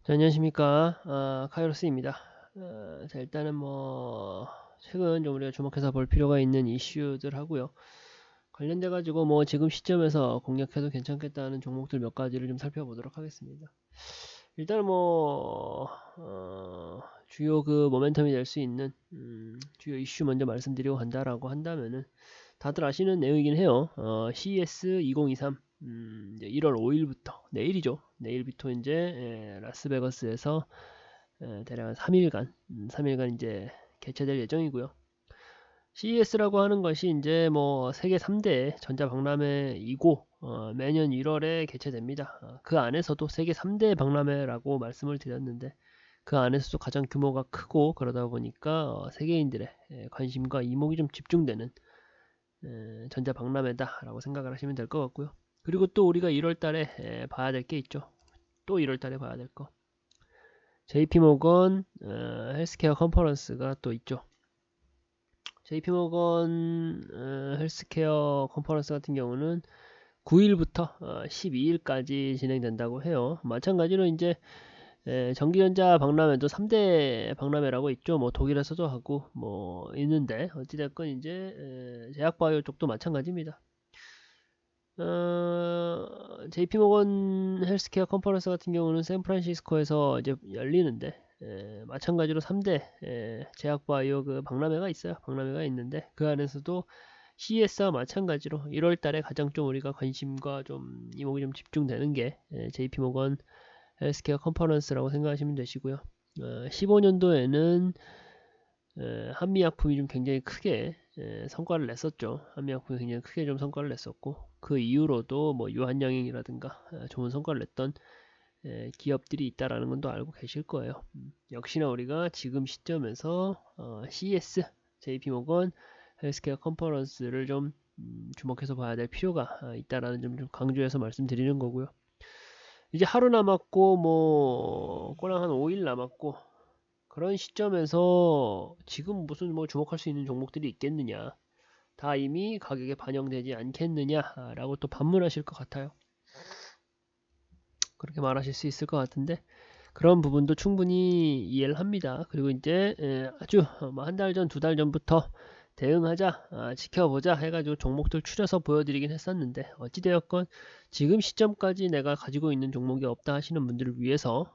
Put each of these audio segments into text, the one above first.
자, 안녕하십니까. 카이로스입니다. 자, 일단은 최근 좀 우리가 주목해서 볼 필요가 있는 이슈들 하고요. 관련돼가지고 지금 시점에서 공략해도 괜찮겠다는 종목들 몇 가지를 좀 살펴보도록 하겠습니다. 일단은 주요 그 모멘텀이 될 수 있는, 주요 이슈 먼저 말씀드리고 간다라고 한다면은, 다들 아시는 내용이긴 해요. CES 2023, 이제 1월 5일부터, 내일이죠. 내일부터 이제, 라스베거스에서 대략 한 3일간, 3일간 이제 개최될 예정이고요. CES라고 하는 것이 이제 세계 3대 전자박람회이고, 매년 1월에 개최됩니다. 그 안에서도 세계 3대 박람회라고 말씀을 드렸는데, 그 안에서도 가장 규모가 크고, 그러다 보니까 세계인들의 관심과 이목이 좀 집중되는 전자박람회다라고 생각을 하시면 될 것 같고요. 그리고 또 우리가 1월 달에 봐야 될 게 있죠. 또 1월 달에 봐야 될 거. JP모건 헬스케어 컨퍼런스가 또 있죠. JP모건 헬스케어 컨퍼런스 같은 경우는 9일부터 12일까지 진행된다고 해요. 마찬가지로 이제 전기전자 박람회도 3대 박람회라고 있죠. 독일에서도 하고 있는데 어찌됐건 이제 제약바이오 쪽도 마찬가지입니다. JP모건 헬스케어 컨퍼런스 같은 경우는 샌프란시스코에서 이제 열리는데 마찬가지로 3대 제약바이오 그 박람회가 있어요. 박람회가 있는데 그 안에서도 CES와 마찬가지로 1월 달에 가장 좀 우리가 관심과 좀 이목이 좀 집중되는 게 JP모건 헬스케어 컨퍼런스라고 생각하시면 되시고요. 15년도에는 한미약품이 좀 굉장히 크게 성과를 냈었죠. 한미약품이 굉장히 크게 좀 성과를 냈었고 그 이후로도 유한양행이라든가 좋은 성과를 냈던 기업들이 있다라는 건 또 알고 계실 거예요. 역시나 우리가 지금 시점에서 CES, JP모건 헬스케어 컨퍼런스를 좀 주목해서 봐야 될 필요가 있다라는 점 좀 강조해서 말씀드리는 거고요. 이제 하루 남았고 꼬랑 한 5일 남았고 그런 시점에서 지금 무슨 주목할 수 있는 종목들이 있겠느냐, 다 이미 가격에 반영되지 않겠느냐라고 또 반문하실 것 같아요. 그렇게 말하실 수 있을 것 같은데 그런 부분도 충분히 이해를 합니다. 그리고 이제 아주 한 달 전, 두 달 전부터 대응하자, 지켜보자 해가지고 종목들 추려서 보여드리긴 했었는데 어찌되었건 지금 시점까지 내가 가지고 있는 종목이 없다 하시는 분들을 위해서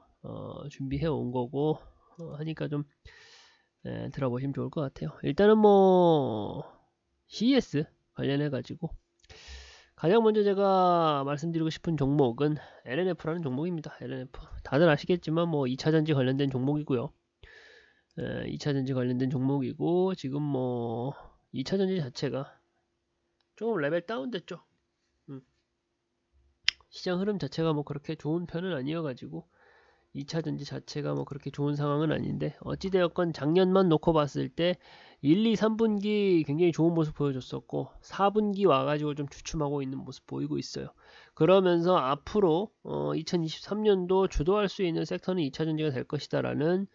준비해 온 거고 하니까 좀 들어보시면 좋을 것 같아요. 일단은 CES 관련해 가지고 가장 먼저 제가 말씀드리고 싶은 종목은 LNF라는 종목입니다. LNF 다들 아시겠지만 2차전지 관련된 종목이고요. 2차전지 관련된 종목이고 지금 2차전지 자체가 조금 레벨 다운됐죠. 시장 흐름 자체가 그렇게 좋은 편은 아니어가지고 2차전지 자체가 그렇게 좋은 상황은 아닌데 어찌되었건 작년만 놓고 봤을 때 1, 2, 3분기 굉장히 좋은 모습 보여줬었고 4분기 와가지고 좀 주춤하고 있는 모습 보이고 있어요. 그러면서 앞으로 2023년도 주도할 수 있는 섹터는 2차전지가 될 것이다 라는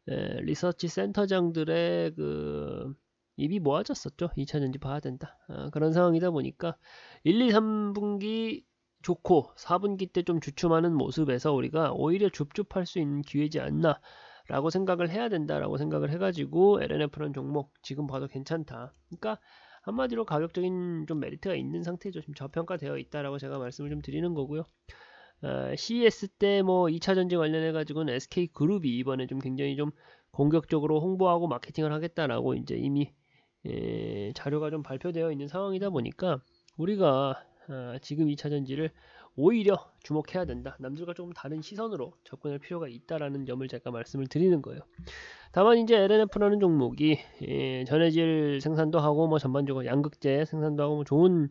리서치 센터장들의 그 입이 모아졌었죠. 2차전지 봐야 된다. 그런 상황이다 보니까 1, 2, 3분기 좋고 4분기 때 좀 주춤하는 모습에서 우리가 오히려 줍줍할 수 있는 기회지 않나 라고 생각을 해야 된다라고 생각을 해가지고 LNF라는 종목 지금 봐도 괜찮다. 그러니까 한마디로 가격적인 좀 메리트가 있는 상태죠. 지금 저평가되어 있다라고 제가 말씀을 좀 드리는 거고요. CES 때 2차전지 관련해 가지고는 SK그룹이 이번에 좀 굉장히 좀 공격적으로 홍보하고 마케팅을 하겠다라고 이제 이미 자료가 좀 발표되어 있는 상황이다 보니까 우리가 지금 2차전지를 오히려 주목해야 된다. 남들과 조금 다른 시선으로 접근할 필요가 있다라는 점을 제가 말씀을 드리는 거예요. 다만 이제 LNF라는 종목이 전해질 생산도 하고 전반적으로 양극재 생산도 하고 좋은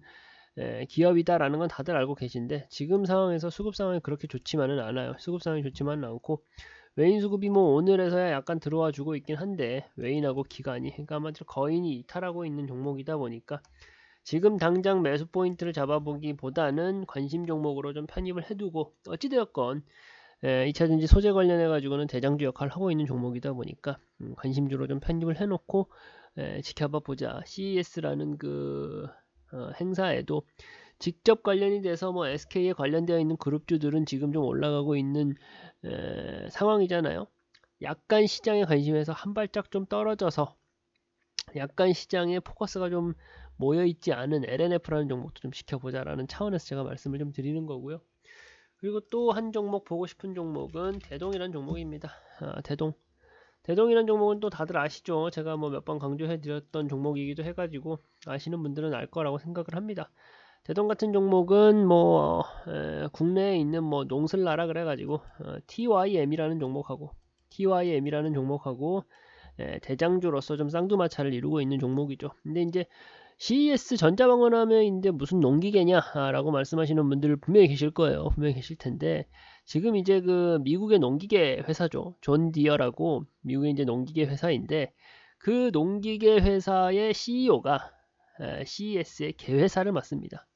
기업이다라는 건 다들 알고 계신데 지금 상황에서 수급 상황이 그렇게 좋지만은 않아요. 수급 상황이 좋지만은 않고 외인 수급이 오늘에서야 약간 들어와 주고 있긴 한데 외인하고 기관이 그러니까 아마도 거인이 이탈하고 있는 종목이다 보니까 지금 당장 매수 포인트를 잡아보기보다는 관심 종목으로 좀 편입을 해두고 어찌되었건 2차전지 소재 관련해 가지고는 대장주 역할을 하고 있는 종목이다 보니까 관심주로 좀 편입을 해놓고 지켜봐 보자. CES라는 그 행사에도 직접 관련이 돼서 뭐 SK에 관련되어 있는 그룹주들은 지금 좀 올라가고 있는 상황이잖아요. 약간 시장에 관심에서 한 발짝 좀 떨어져서 약간 시장에 포커스가 좀 모여있지 않은 LNF라는 종목도 좀 지켜보자라는 차원에서 제가 말씀을 좀 드리는 거고요. 그리고 또 한 종목 보고 싶은 종목은 대동이라는 종목입니다. 대동이라는 종목은 또 다들 아시죠? 제가 뭐 몇 번 강조해 드렸던 종목이기도 해가지고 아시는 분들은 알 거라고 생각을 합니다. 대동 같은 종목은 뭐 국내에 있는 뭐 농슬라라 그래가지고 TYM이라는 종목하고 대장주로서 좀 쌍두마차를 이루고 있는 종목이죠. 근데 이제 CES 전자방어하면 무슨 농기계냐라고 말씀하시는 분들 분명히 계실 거예요. 분명히 계실 텐데 지금 이제 그 미국의 농기계 회사죠. 존 디어라고 미국의 이제 농기계 회사인데 그 농기계 회사의 CEO가 CES의 개회사를 맡습니다.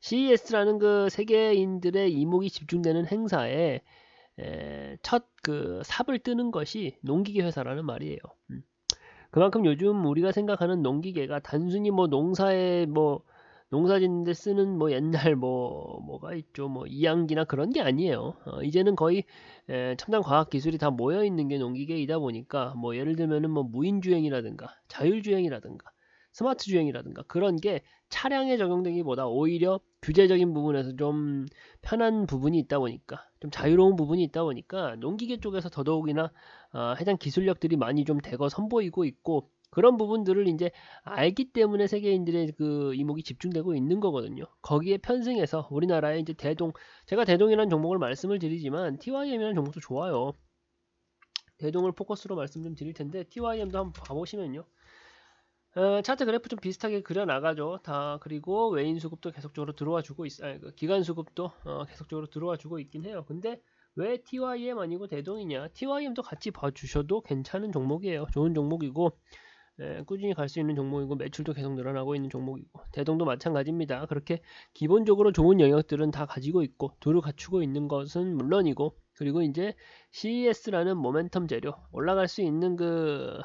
CES라는 그 세계인들의 이목이 집중되는 행사에 첫 그 삽을 뜨는 것이 농기계 회사라는 말이에요. 그만큼 요즘 우리가 생각하는 농기계가 단순히 뭐 농사에 뭐 농사 짓는데 쓰는 뭐 옛날 뭐가 있죠, 뭐 이양기나 그런 게 아니에요. 이제는 거의 첨단 과학 기술이 다 모여 있는 게 농기계이다 보니까 뭐 예를 들면은 뭐 무인주행이라든가 자율주행이라든가 스마트 주행이라든가 그런 게 차량에 적용되기보다 오히려 규제적인 부분에서 좀 편한 부분이 있다 보니까 좀 자유로운 부분이 있다 보니까 농기계 쪽에서 더더욱이나 해당 기술력들이 많이 좀 대거 선보이고 있고 그런 부분들을 이제 알기 때문에 세계인들의 그 이목이 집중되고 있는 거거든요. 거기에 편승해서 우리나라의 이제 제가 대동이라는 종목을 말씀을 드리지만 TYM이라는 종목도 좋아요. 대동을 포커스로 말씀 좀 드릴 텐데 TYM도 한번 봐보시면요. 차트 그래프 좀 비슷하게 그려나가죠. 다 그리고 외인 수급도 계속적으로 들어와 주고 그 기간 수급도 계속적으로 들어와 주고 있긴 해요. 근데 왜 TYM 아니고 대동이냐? TYM도 같이 봐주셔도 괜찮은 종목이에요. 좋은 종목이고 꾸준히 갈 수 있는 종목이고 매출도 계속 늘어나고 있는 종목이고 대동도 마찬가지입니다. 그렇게 기본적으로 좋은 영역들은 다 가지고 있고 둘을 갖추고 있는 것은 물론이고 그리고 이제 CES라는 모멘텀 재료 올라갈 수 있는 그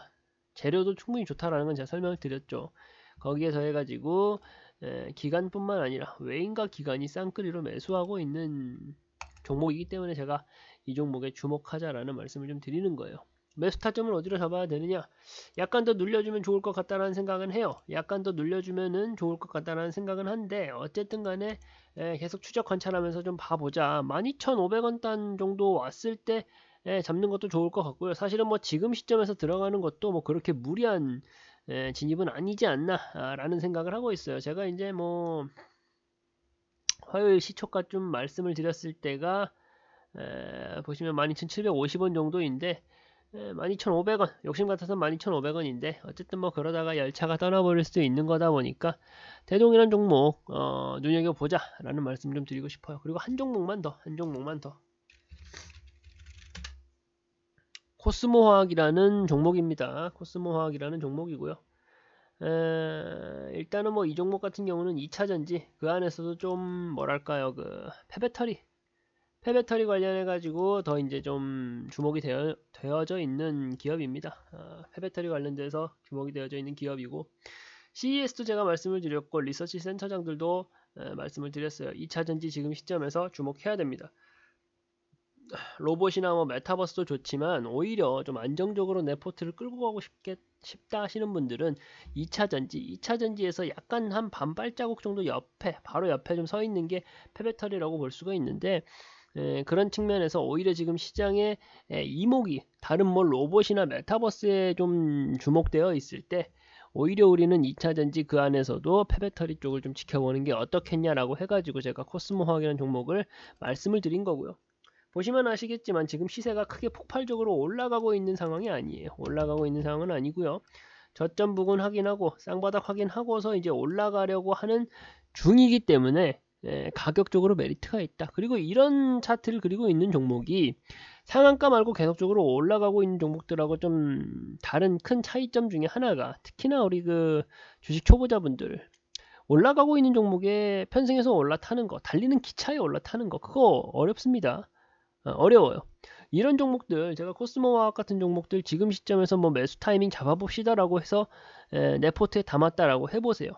재료도 충분히 좋다라는 건 제가 설명을 드렸죠. 거기에 더해가지고 기간뿐만 아니라 외인과 기간이 쌍끌이로 매수하고 있는 종목이기 때문에 제가 이 종목에 주목하자라는 말씀을 좀 드리는 거예요. 매수 타점을 어디로 잡아야 되느냐? 약간 더 눌려주면 좋을 것 같다라는 생각은 해요. 약간 더 눌려주면은 좋을 것 같다라는 생각은 한데 어쨌든 간에 계속 추적 관찰하면서 좀 봐보자. 12,500원 단 정도 왔을 때 잡는 것도 좋을 것 같고요. 사실은 뭐 지금 시점에서 들어가는 것도 뭐 그렇게 무리한 진입은 아니지 않나라는 생각을 하고 있어요. 제가 이제 뭐 화요일 시초가쯤 말씀을 드렸을 때가 보시면 12,750원 정도인데 12,500원 욕심 같아서 12,500원인데 어쨌든 뭐 그러다가 열차가 떠나버릴 수도 있는 거다 보니까 대동이란 종목 눈여겨보자 라는 말씀 좀 드리고 싶어요. 그리고 한 종목만 더 코스모화학이라는 종목입니다. 코스모화학이라는 종목이고요. 일단은 뭐 이 종목 같은 경우는 2차전지 그 안에서도 좀 뭐랄까요 그 폐배터리 관련해 가지고 더 이제 좀 주목이 되어져 있는 기업입니다. 폐배터리 관련돼서 주목이 되어져 있는 기업이고 CES도 제가 말씀을 드렸고 리서치 센터장들도 말씀을 드렸어요. 2차전지 지금 시점에서 주목해야 됩니다. 로봇이나 뭐 메타버스도 좋지만 오히려 좀 안정적으로 내 포트를 끌고 가고 싶다 하시는 분들은 2차전지에서 약간 한 반발자국 정도 바로 옆에 좀 서 있는 게 폐배터리라고 볼 수가 있는데 그런 측면에서 오히려 지금 시장에 이목이 다른 뭐 로봇이나 메타버스에 좀 주목되어 있을 때 오히려 우리는 2차전지 그 안에서도 폐배터리 쪽을 좀 지켜보는 게 어떻겠냐라고 해가지고 제가 코스모화학이라는 종목을 말씀을 드린 거고요. 보시면 아시겠지만 지금 시세가 크게 폭발적으로 올라가고 있는 상황이 아니에요. 올라가고 있는 상황은 아니고요. 저점 부근 확인하고 쌍바닥 확인하고서 이제 올라가려고 하는 중이기 때문에 가격적으로 메리트가 있다. 그리고 이런 차트를 그리고 있는 종목이 상한가 말고 계속적으로 올라가고 있는 종목들하고 좀 다른 큰 차이점 중에 하나가 특히나 우리 그 주식 초보자분들 올라가고 있는 종목에 편승해서 올라타는 거, 달리는 기차에 올라타는 거 그거 어렵습니다. 어려워요. 이런 종목들 제가 코스모화학 같은 종목들 지금 시점에서 뭐 매수 타이밍 잡아봅시다라고 해서 내 포트에 담았다라고 해보세요.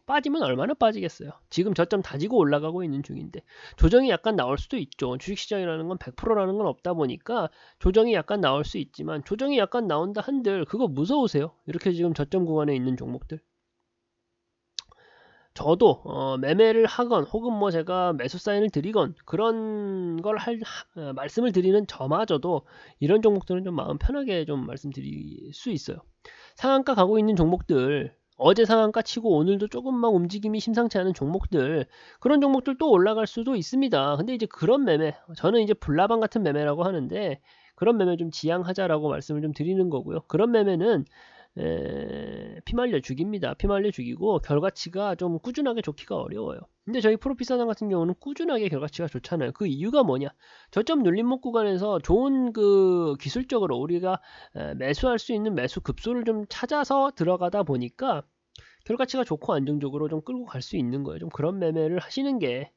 빠지면 얼마나 빠지겠어요. 지금 저점 다지고 올라가고 있는 중인데 조정이 약간 나올 수도 있죠. 주식시장이라는 건 100%라는 건 없다 보니까 조정이 약간 나올 수 있지만 조정이 약간 나온다 한들 그거 무서우세요. 이렇게 지금 저점 구간에 있는 종목들. 저도 매매를 하건 혹은 뭐 제가 매수 사인을 드리건 그런 걸 말씀을 드리는 저마저도 이런 종목들은 좀 마음 편하게 좀 말씀드릴 수 있어요. 상한가 가고 있는 종목들, 어제 상한가 치고 오늘도 조금만 움직임이 심상치 않은 종목들, 그런 종목들 또 올라갈 수도 있습니다. 근데 이제 그런 매매, 저는 이제 불나방 같은 매매라고 하는데 그런 매매 좀 지양하자라고 말씀을 좀 드리는 거고요. 그런 매매는 피말려 죽입니다. 피말려 죽이고 결과치가 좀 꾸준하게 좋기가 어려워요. 근데 저희 프로피사단 같은 경우는 꾸준하게 결과치가 좋잖아요. 그 이유가 뭐냐? 저점 눌림목 구간에서 좋은 그 기술적으로 우리가 매수할 수 있는 매수 급소를 좀 찾아서 들어가다 보니까 결과치가 좋고 안정적으로 좀 끌고 갈 수 있는 거예요. 좀 그런 매매를 하시는 게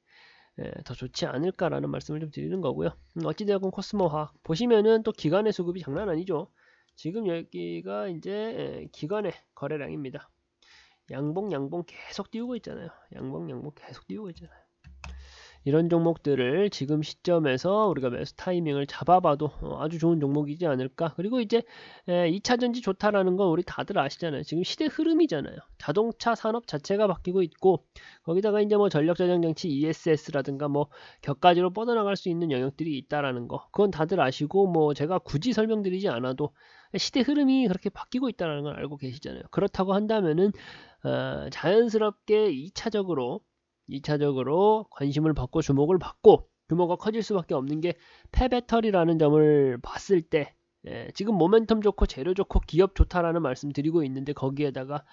더 좋지 않을까라는 말씀을 좀 드리는 거고요. 어찌되었건 코스모화 보시면은 또 기관의 수급이 장난 아니죠. 지금 여기가 이제 기관의 거래량입니다. 양봉 계속 띄우고 있잖아요. 양봉 계속 띄우고 있잖아요. 이런 종목들을 지금 시점에서 우리가 매수 타이밍을 잡아봐도 아주 좋은 종목이지 않을까. 그리고 이제 2차전지 좋다라는 건 우리 다들 아시잖아요. 지금 시대 흐름이잖아요. 자동차 산업 자체가 바뀌고 있고 거기다가 이제 뭐 전력저장장치 ESS라든가 뭐 격가지로 뻗어나갈 수 있는 영역들이 있다라는 거 그건 다들 아시고 뭐 제가 굳이 설명드리지 않아도 시대 흐름이 그렇게 바뀌고 있다는 걸 알고 계시잖아요. 그렇다고 한다면은 자연스럽게 2차적으로 관심을 받고 주목을 받고 규모가 커질 수밖에 없는 게 폐배터리라는 점을 봤을 때 지금 모멘텀 좋고 재료 좋고 기업 좋다라는 말씀 드리고 있는데 거기에다가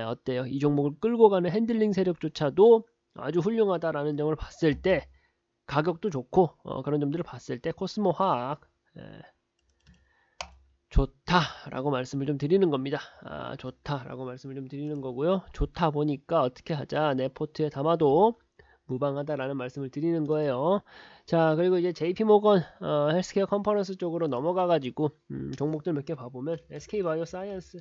어때요? 이 종목을 끌고 가는 핸들링 세력조차도 아주 훌륭하다라는 점을 봤을 때 가격도 좋고 그런 점들을 봤을 때 코스모 화학 좋다라고 말씀을 좀 드리는 겁니다. 좋다라고 말씀을 좀 드리는 거고요. 좋다 보니까 어떻게 하자. 내 포트에 담아도 무방하다라는 말씀을 드리는 거예요. 자, 그리고 이제 JP모건 헬스케어 컨퍼런스 쪽으로 넘어가 가지고 종목들 몇 개 봐보면 SK바이오사이언스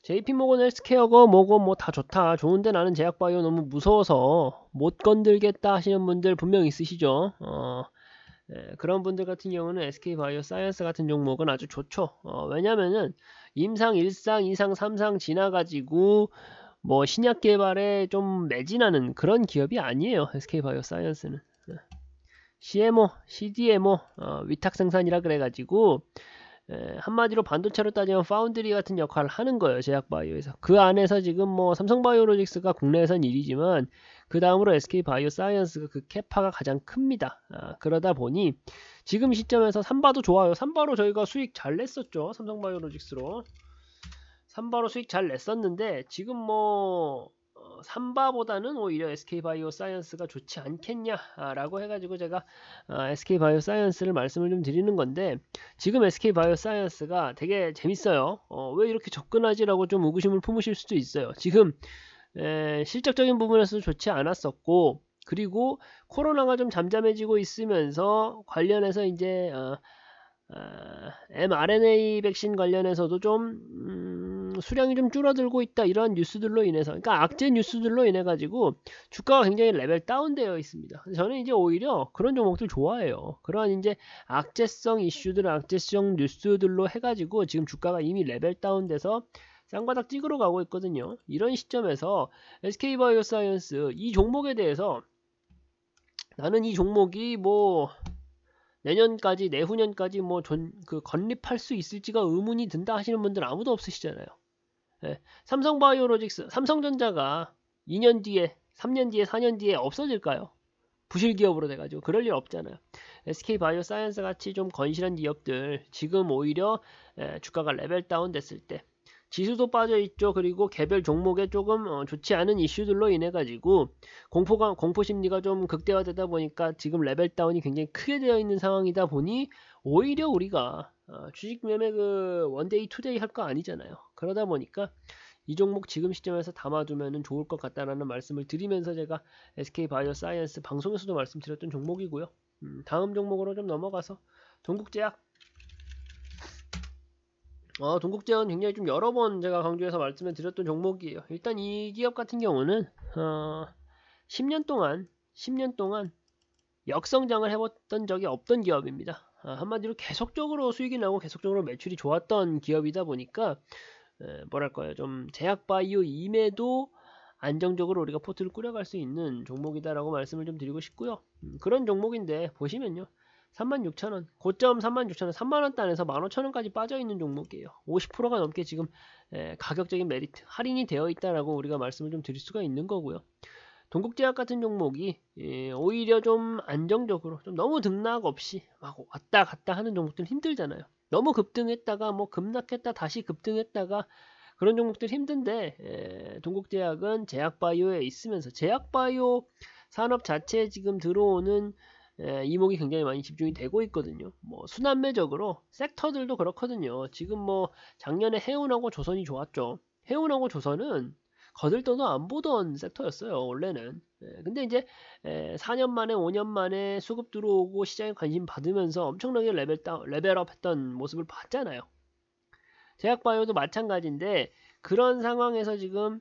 JP모건 헬스케어고 뭐고 뭐 다 좋다. 좋은데 나는 제약바이오 너무 무서워서 못 건들겠다 하시는 분들 분명 있으시죠. 그런 분들 같은 경우는 SK바이오사이언스 같은 종목은 아주 좋죠. 왜냐면은 임상 1상, 2상, 3상 지나가지고 뭐 신약 개발에 좀 매진하는 그런 기업이 아니에요. SK바이오사이언스는. CMO, CDMO, 위탁 생산이라 그래가지고 한마디로 반도체로 따지면 파운드리 같은 역할을 하는 거예요. 제약바이오에서. 그 안에서 지금 뭐 삼성바이오로직스가 국내에선 1위지만 그 다음으로 SK바이오사이언스가 그 캐파가 가장 큽니다. 그러다 보니 지금 시점에서 삼바도 좋아요. 삼바로 저희가 수익 잘 냈었죠. 삼성바이오로직스로. 삼바로 수익 잘 냈었는데 지금 뭐 삼바보다는 오히려 SK바이오사이언스가 좋지 않겠냐라고 해가지고 제가 SK바이오사이언스를 말씀을 좀 드리는 건데 지금 SK바이오사이언스가 되게 재밌어요. 왜 이렇게 접근하지라고 좀 의구심을 품으실 수도 있어요. 지금 실적적인 부분에서도 좋지 않았었고 그리고 코로나가 좀 잠잠해지고 있으면서 관련해서 이제 mRNA 백신 관련해서도 좀 수량이 좀 줄어들고 있다 이런 뉴스들로 인해서 그러니까 악재 뉴스들로 인해 가지고 주가가 굉장히 레벨 다운되어 있습니다. 저는 이제 오히려 그런 종목들 좋아해요. 그러한 이제 악재성 이슈들 악재성 뉴스들로 해가지고 지금 주가가 이미 레벨 다운돼서 쌍바닥 찍으러 가고 있거든요. 이런 시점에서 SK바이오사이언스 이 종목에 대해서 나는 이 종목이 뭐 내년까지 내후년까지 뭐 건립할 수 있을지가 의문이 든다 하시는 분들 아무도 없으시잖아요. 삼성바이오로직스, 삼성전자가 2년 뒤에, 3년 뒤에, 4년 뒤에 없어질까요? 부실 기업으로 돼가지고 그럴 일 없잖아요. SK바이오사이언스 같이 좀 건실한 기업들 지금 오히려 주가가 레벨 다운 됐을 때 지수도 빠져있죠. 그리고 개별 종목에 조금 좋지 않은 이슈들로 인해 가지고 공포 심리가 좀 극대화되다 보니까 지금 레벨 다운이 굉장히 크게 되어 있는 상황이다 보니 오히려 우리가 주식 매매 그 원데이 투데이 할 거 아니잖아요. 그러다 보니까 이 종목 지금 시점에서 담아두면 좋을 것 같다라는 말씀을 드리면서 제가 SK바이오사이언스 방송에서도 말씀드렸던 종목이고요. 다음 종목으로 좀 넘어가서 동국제약. 동국제약은 굉장히 좀 여러 번 제가 강조해서 말씀을 드렸던 종목이에요. 일단 이 기업 같은 경우는 10년 동안 역성장을 해봤던 적이 없던 기업입니다. 한마디로 계속적으로 수익이 나고 계속적으로 매출이 좋았던 기업이다 보니까 뭐랄까요, 좀 제약바이오임에도 안정적으로 우리가 포트를 꾸려갈 수 있는 종목이다라고 말씀을 좀 드리고 싶고요. 그런 종목인데 보시면요, 36,000원, 고점 36,000원, 3만원 단에서 15,000원까지 빠져있는 종목이에요. 50%가 넘게 지금 가격적인 메리트, 할인이 되어 있다라고 우리가 말씀을 좀 드릴 수가 있는 거고요. 동국제약 같은 종목이 오히려 좀 안정적으로, 좀 너무 등락 없이 막 왔다 갔다 하는 종목들은 힘들잖아요. 너무 급등했다가 뭐 급락했다 다시 급등했다가 그런 종목들 힘든데, 동국제약은 제약바이오에 있으면서 제약바이오 산업 자체에 지금 들어오는 이목이 굉장히 많이 집중이 되고 있거든요. 뭐 순환매적으로 섹터들도 그렇거든요. 지금 뭐 작년에 해운하고 조선이 좋았죠. 해운하고 조선은 거들떠도 안 보던 섹터였어요, 원래는. 근데 이제 4년 만에 5년 만에 수급 들어오고 시장에 관심 받으면서 엄청나게 레벨업 했던 모습을 봤잖아요. 제약바이오도 마찬가지인데, 그런 상황에서 지금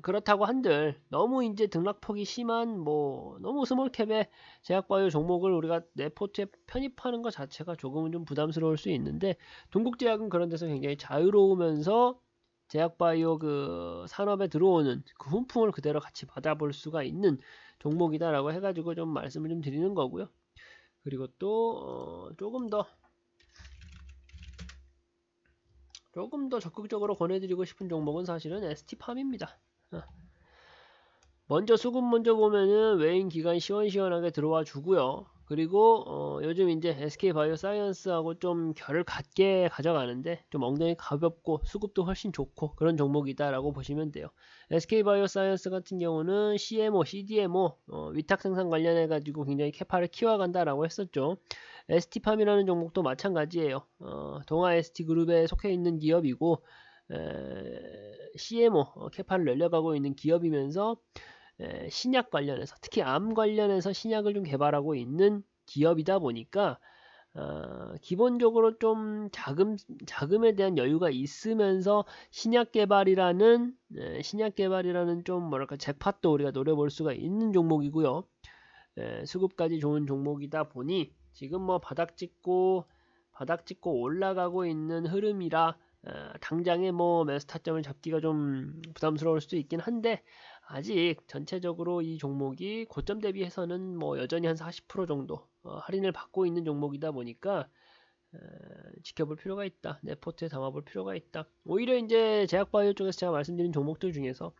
그렇다고 한들 너무 이제 등락폭이 심한 뭐 너무 스몰캡의 제약바이오 종목을 우리가 내 포트에 편입하는 것 자체가 조금은 좀 부담스러울 수 있는데, 동국제약은 그런 데서 굉장히 자유로우면서 제약바이오 그 산업에 들어오는 그 훈풍을 그대로 같이 받아볼 수가 있는 종목이다라고 해가지고 좀 말씀을 좀 드리는 거고요. 그리고 또 조금 더 적극적으로 권해드리고 싶은 종목은 사실은 ST팜입니다. 먼저 수급 먼저 보면은 외인 기관 시원시원하게 들어와 주고요. 그리고 요즘 이제 SK바이오사이언스하고 좀 결을 같게 가져가는데 좀 엉덩이 가볍고 수급도 훨씬 좋고 그런 종목이다라고 보시면 돼요. SK바이오사이언스 같은 경우는 CMO, CDMO 위탁 생산 관련해 가지고 굉장히 캐파를 키워간다라고 했었죠. ST팜이라는 종목도 마찬가지예요. 동아 ST그룹에 속해 있는 기업이고 CMO 캐파를 늘려가고 있는 기업이면서 신약 관련해서, 특히 암 관련해서 신약을 좀 개발하고 있는 기업이다 보니까 기본적으로 좀 자금에 대한 여유가 있으면서 신약 개발이라는 좀 뭐랄까 잭팟도 우리가 노려볼 수가 있는 종목이고요. 수급까지 좋은 종목이다 보니 지금 뭐 바닥 찍고 올라가고 있는 흐름이라 당장에 뭐 매수 타점을 잡기가 좀 부담스러울 수도 있긴 한데, 아직 전체적으로 이 종목이 고점 대비해서는 뭐 여전히 한 40% 정도 할인을 받고 있는 종목이다 보니까 지켜볼 필요가 있다. 내 포트에 담아볼 필요가 있다. 오히려 이제 제약바이오 쪽에서 제가 말씀드린 종목들 중에서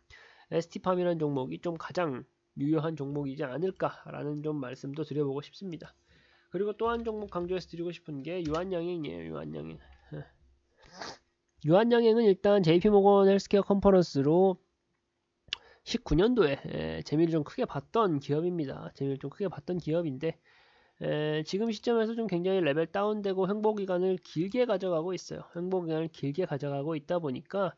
ST팜이라는 종목이 좀 가장 유효한 종목이지 않을까라는 좀 말씀도 드려보고 싶습니다. 그리고 또 한 종목 강조해서 드리고 싶은 게 유한양행이에요. 유한양행. 유한양행은 일단 JP모건 헬스케어 컨퍼런스로 19년도에 재미를 좀 크게 봤던 기업입니다. 재미를 좀 크게 봤던 기업인데, 지금 시점에서 좀 굉장히 레벨 다운되고 횡보기간을 길게 가져가고 있어요. 횡보기간을 길게 가져가고 있다 보니까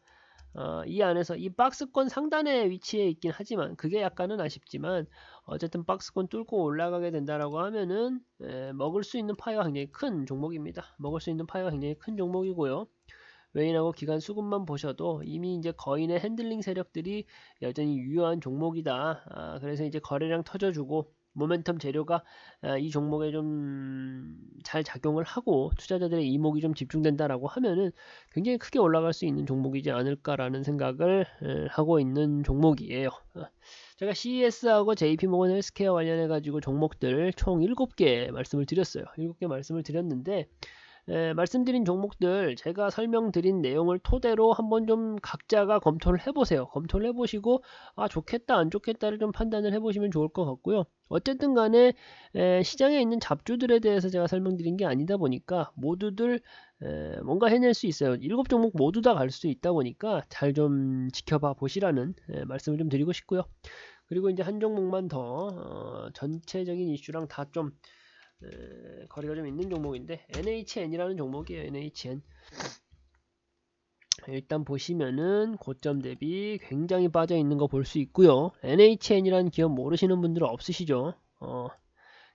이 안에서 이 박스권 상단에 위치해 있긴 하지만 그게 약간은 아쉽지만, 어쨌든 박스권 뚫고 올라가게 된다라고 하면은 먹을 수 있는 파이가 굉장히 큰 종목입니다. 먹을 수 있는 파이가 굉장히 큰 종목이고요. 외인하고 기관 수급만 보셔도 이미 이제 거인의 핸들링 세력들이 여전히 유효한 종목이다. 그래서 이제 거래량 터져주고 모멘텀 재료가 이 종목에 좀 잘 작용을 하고 투자자들의 이목이 좀 집중된다라고 하면은 굉장히 크게 올라갈 수 있는 종목이지 않을까라는 생각을 하고 있는 종목이에요. 제가 CES하고 JP모건 헬스케어 관련해 가지고 종목들 총 7개 말씀을 드렸어요. 7개 말씀을 드렸는데, 말씀드린 종목들 제가 설명드린 내용을 토대로 한번 좀 각자가 검토를 해보세요. 검토를 해보시고 좋겠다 안 좋겠다를 좀 판단을 해보시면 좋을 것 같고요. 어쨌든 간에 시장에 있는 잡주들에 대해서 제가 설명드린 게 아니다 보니까 모두들 뭔가 해낼 수 있어요. 7종목 모두 다 갈 수 있다 보니까 잘 좀 지켜봐 보시라는 말씀을 좀 드리고 싶고요. 그리고 이제 한 종목만 더 전체적인 이슈랑 다 좀 거리가 좀 있는 종목인데 NHN이라는 종목이에요. NHN. 일단 보시면은 고점 대비 굉장히 빠져 있는 거 볼 수 있고요. NHN이라는 기업 모르시는 분들은 없으시죠?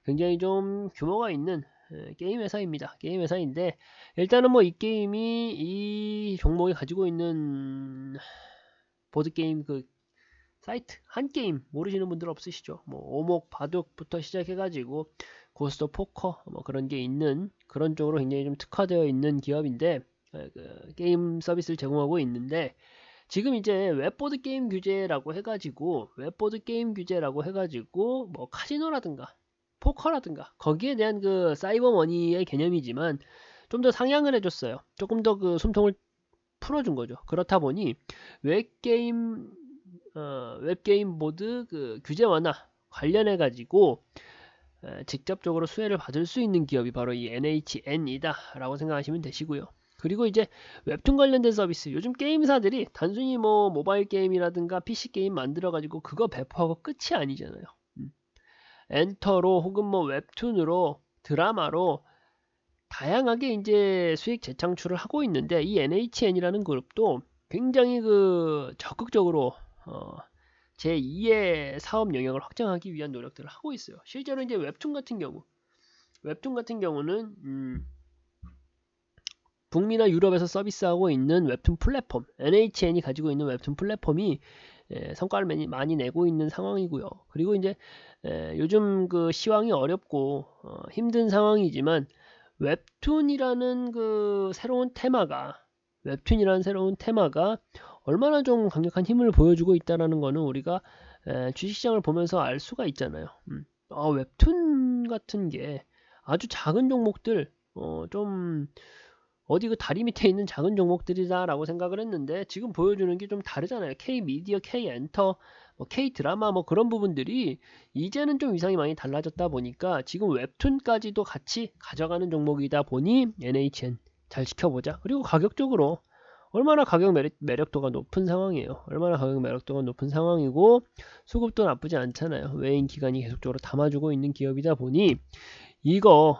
굉장히 좀 규모가 있는 게임 회사입니다. 게임 회사인데 일단은 뭐 이 게임이 이 종목이 가지고 있는 보드 게임 그 사이트 한 게임 모르시는 분들 없으시죠? 뭐 오목 바둑부터 시작해가지고 고스트 포커 뭐 그런 게 있는 그런 쪽으로 굉장히 좀 특화되어 있는 기업인데 그 게임 서비스를 제공하고 있는데 지금 이제 웹보드 게임 규제라고 해가지고 뭐 카지노라든가 포커라든가 거기에 대한 그 사이버 머니의 개념이지만 좀 더 상향을 해줬어요. 조금 더 그 숨통을 풀어준 거죠. 그렇다 보니 웹게임 웹게임 보드 그 규제 완화 관련해 가지고 직접적으로 수혜를 받을 수 있는 기업이 바로 이 NHN이다 라고 생각하시면 되시고요. 그리고 이제 웹툰 관련된 서비스 요즘 게임사들이 단순히 뭐 모바일 게임이라든가 PC 게임 만들어 가지고 그거 배포하고 끝이 아니잖아요. 엔터로 혹은 뭐 웹툰으로 드라마로 다양하게 이제 수익 재창출을 하고 있는데 이 NHN이라는 그룹도 굉장히 그 적극적으로 제2의 사업 영역을 확장하기 위한 노력들을 하고 있어요. 실제로 이제 웹툰 같은 경우는 북미나 유럽에서 서비스하고 있는 웹툰 플랫폼 NHN이 가지고 있는 웹툰 플랫폼이 성과를 많이 내고 있는 상황이고요. 그리고 이제 요즘 그 시황이 어렵고 힘든 상황이지만 웹툰이라는 새로운 테마가 얼마나 좀 강력한 힘을 보여주고 있다는 거는 우리가 주식시장을 보면서 알 수가 있잖아요. 웹툰 같은 게 아주 작은 종목들 좀 어디 그 다리 밑에 있는 작은 종목들이다라고 생각을 했는데 지금 보여주는 게 좀 다르잖아요. K 미디어, K 엔터, 뭐 K 드라마 뭐 그런 부분들이 이제는 좀 위상이 많이 달라졌다 보니까 지금 웹툰까지도 같이 가져가는 종목이다 보니 NHN 잘 지켜보자. 그리고 가격적으로 얼마나 가격 매력도가 높은 상황이에요. 얼마나 가격 매력도가 높은 상황이고 수급도 나쁘지 않잖아요. 외인 기관이 계속적으로 담아주고 있는 기업이다 보니 이거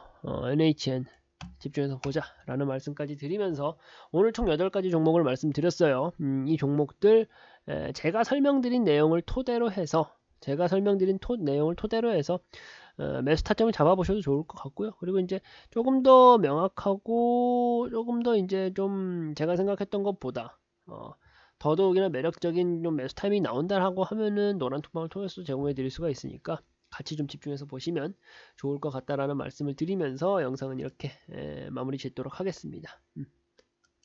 NHN 집중해서 보자 라는 말씀까지 드리면서 오늘 총 8가지 종목을 말씀드렸어요. 이 종목들 제가 설명드린 내용을 토대로 해서 매수 타점을 잡아보셔도 좋을 것 같고요. 그리고 이제 조금 더 명확하고 조금 더 이제 좀 제가 생각했던 것보다 더더욱이나 매력적인 좀 매수 타이밍이 나온다라고 하면은 노란 톡방을 통해서 제공해 드릴 수가 있으니까 같이 좀 집중해서 보시면 좋을 것 같다라는 말씀을 드리면서 영상은 이렇게 마무리 짓도록 하겠습니다.